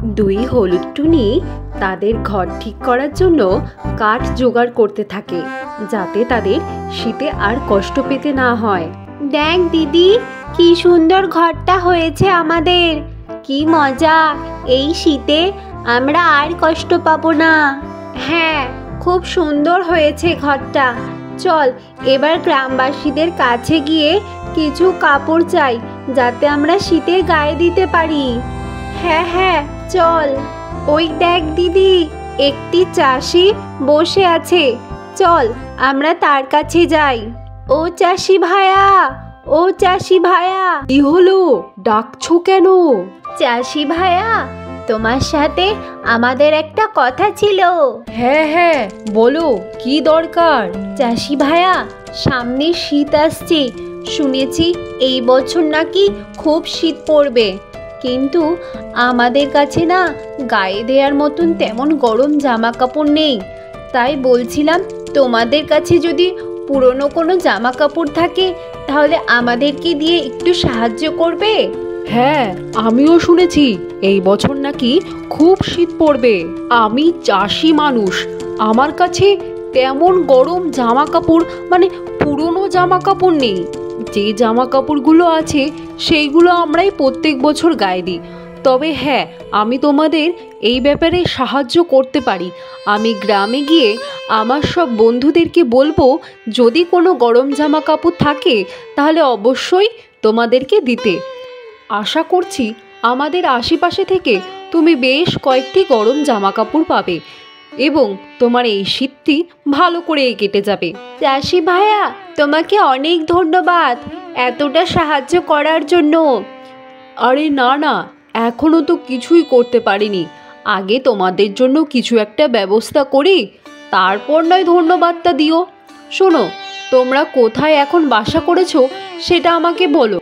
দুই হলুদ টুনি তাদের ঘর ঠিক করার জন্য কাঠ জোগাড় করতে থাকে, যাতে তাদের শীতে আর কষ্ট পেতে না হয়। দেখ দিদি, কি সুন্দর ঘরটা হয়েছে আমাদের। কি মজা, এই শীতে আমরা আর কষ্ট পাবো না। হ্যাঁ, খুব সুন্দর হয়েছে ঘরটা। চল এবার গ্রামবাসীদের কাছে গিয়ে কিছু কাপড় চাই, যাতে আমরা শীতে গায়ে দিতে পারি। হ্যাঁ হ্যাঁ, চল। ওই দেখ দিদি, একটি চাষি বসে আছে, চল আমরা তার কাছে যাই। ও চাষি ভাইয়া, ও চাষি ভাইয়া। কি হলো, ডাকছো কেন? চাষি ভাইয়া, তোমার সাথে আমাদের একটা কথা ছিল। হ্যাঁ হ্যাঁ, বলো কি দরকার? চাষি ভাইয়া, সামনে শীত আসছে, শুনেছি এই বছর নাকি খুব শীত পড়বে, কিন্তু আমাদের কাছে না গায়ে দেওয়ার মতন তেমন গরম জামা কাপড় নেই। তাই বলছিলাম, তোমাদের কাছে যদি পুরনো কোনো জামা কাপড় থাকে তাহলে আমাদেরকে দিয়ে একটু সাহায্য করবে। হ্যাঁ, আমিও শুনেছি এই বছর নাকি খুব শীত পড়বে। আমি চাষি মানুষ, আমার কাছে তেমন গরম জামা কাপড় মানে পুরনো জামা কাপড় নেই। যে জামা কাপড়গুলো আছে সেইগুলো আমরাই প্রত্যেক বছর গায়ে দিই। তবে হ্যাঁ, আমি তোমাদের এই ব্যাপারে সাহায্য করতে পারি। আমি গ্রামে গিয়ে আমার সব বন্ধুদেরকে বলবো, যদি কোনো গরম জামা কাপড় থাকে তাহলে অবশ্যই তোমাদেরকে দিতে। আশা করছি আমাদের আশেপাশে থেকে তুমি বেশ কয়েকটি গরম জামা কাপড় পাবে এবং তোমার এই শীতটি ভালো করে কেটে যাবে। চাষি ভাইয়া, তোমাকে অনেক ধন্যবাদ এতটা সাহায্য করার জন্য। আরে না না, এখনও তো কিছুই করতে পারিনি। আগে তোমাদের জন্য কিছু একটা ব্যবস্থা করি, তারপর নয় ধন্যবাদটা দিও। শোনো, তোমরা কোথায় এখন বাসা করেছো সেটা আমাকে বলো,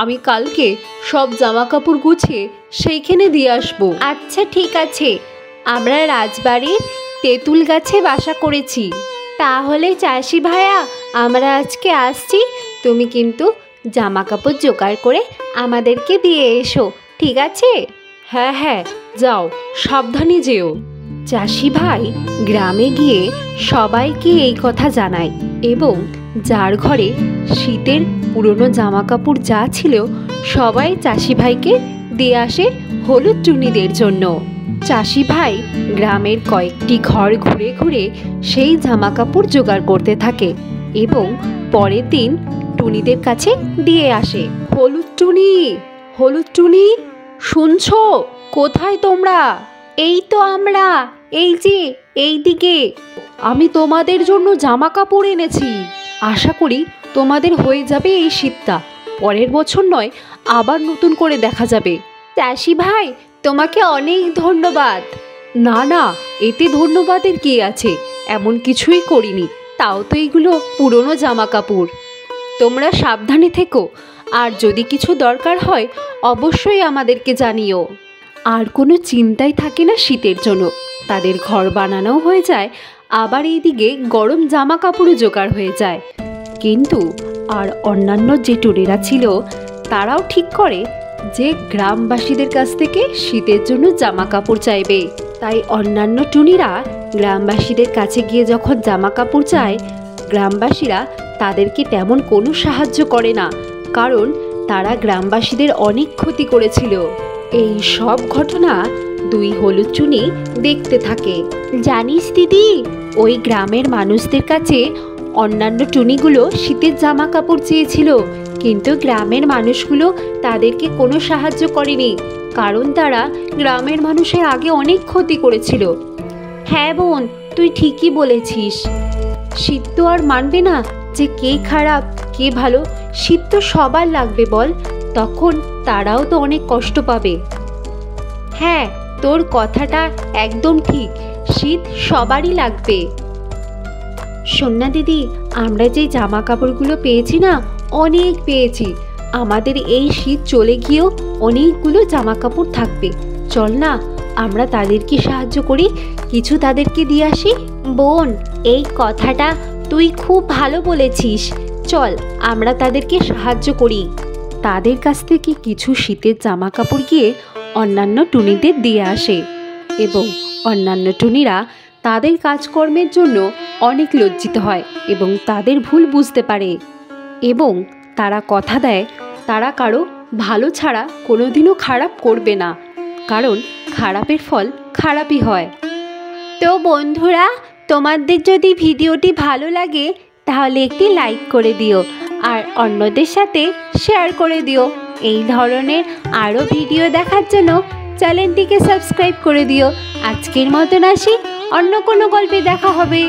আমি কালকে সব জামা কাপড় গুছিয়ে সেইখানে দিয়ে আসবো। আচ্ছা ঠিক আছে, আমরা রাজবাড়ির তেঁতুল গাছে বাসা করেছি। তাহলে চাষি ভাইয়া, আমরা আজকে আসছি, তুমি কিন্তু জামা কাপড় জোগাড় করে আমাদেরকে দিয়ে এসো, ঠিক আছে? হ্যাঁ হ্যাঁ, যাও, সাবধানে যেও। চাষি ভাই গ্রামে গিয়ে সবাইকে এই কথা জানায় এবং যার ঘরে শীতের পুরনো জামা কাপড় যা ছিল সবাই চাষি ভাইকে দিয়ে আসে হলুদ টুনিদের জন্য। চাষি ভাই গ্রামের কয়েকটি ঘর ঘুরে ঘুরে সেই জামা কাপড় জোগাড় করতে থাকে এবং পরের দিন টুনিদের কাছে দিয়ে আসে। হলুদ টুনি, হলুদ টুনি, শুনছো? কোথায় তোমরা? এই তো আমরা, এই যে এই দিকে। আমি তোমাদের জন্য জামা কাপড় এনেছি। আশা করি তোমাদের হয়ে যাবে এই শীতটা, পরের বছর নয় আবার নতুন করে দেখা যাবে। চাষি ভাই, তোমাকে অনেক ধন্যবাদ। না না, এতে ধন্যবাদের কি আছে, এমন কিছুই করিনি, তাও তো এইগুলো পুরনো জামা কাপড়। তোমরা সাবধানে থেকো, আর যদি কিছু দরকার হয় অবশ্যই আমাদেরকে জানিও। আর কোনো চিন্তাই থাকে না শীতের জন্য, তাদের ঘর বানানো হয়ে যায়, আবার এইদিকে গরম জামা কাপড়ও জোগাড় হয়ে যায়। কিন্তু আর অন্যান্য যে টুনিরা ছিল তারাও ঠিক করে যে গ্রামবাসীদের কাছ থেকে শীতের জন্য জামা কাপড় চাইবে। তাই অন্যান্য টুনিরা গ্রামবাসীদের কাছে গিয়ে যখন জামা কাপড় চায়, গ্রামবাসীরা তাদেরকে তেমন কোনো সাহায্য করে না, কারণ তারা গ্রামবাসীদের অনেক ক্ষতি করেছিল। এই সব ঘটনা দুই হলুদ টুনি দেখতে থাকে। জানিস দিদি, ওই গ্রামের মানুষদের কাছে অন্যান্য টুনিগুলো শীতের জামা কাপড় চেয়েছিল, কিন্তু গ্রামের মানুষগুলো তাদেরকে কোনো সাহায্য করেনি, কারণ তারা গ্রামের মানুষের আগে অনেক ক্ষতি করেছিল। হ্যাঁ বোন, তুই ঠিকই বলেছিস। শীত তো আর মানবে না যে কে খারাপ কে ভালো, শীত তো সবার লাগবে বল, তখন তারাও তো অনেক কষ্ট পাবে। হ্যাঁ, তোর কথাটা একদম ঠিক, শীত সবারই লাগবে। শোন না দিদি, আমরা যে জামা কাপড়গুলো পেয়েছি না, অনেক পেয়েছি, আমাদের এই শীত চলে গিয়েও অনেকগুলো জামা কাপড় থাকবে। চল না আমরা তাদেরকে সাহায্য করি, কিছু তাদেরকে দিয়ে আসি। বোন, এই কথাটা তুই খুব ভালো বলেছিস, চল আমরা তাদেরকে সাহায্য করি। তাদের কাছ থেকে কিছু শীতের জামা কাপড় গিয়ে অন্যান্য টুনিদের দিয়ে আসে এবং অন্যান্য টুনিরা তাদের কাজকর্মের জন্য অনেক লজ্জিত হয় এবং তাদের ভুল বুঝতে পারে এবং তারা কথা দেয় তারা কারো ভালো ছাড়া কোনোদিনও খারাপ করবে না, কারণ খারাপের ফল খারাপই হয়। তো বন্ধুরা, তোমাদের যদি ভিডিওটি ভালো লাগে তাহলে একটি লাইক করে দিও আর অন্যদের সাথে শেয়ার করে দিও। এই ধরনের আরও ভিডিও দেখার জন্য চ্যানেলটিকে সাবস্ক্রাইব করে দিও। আজকের মতন আসি, অন্য কোনো গল্পে দেখা হবে।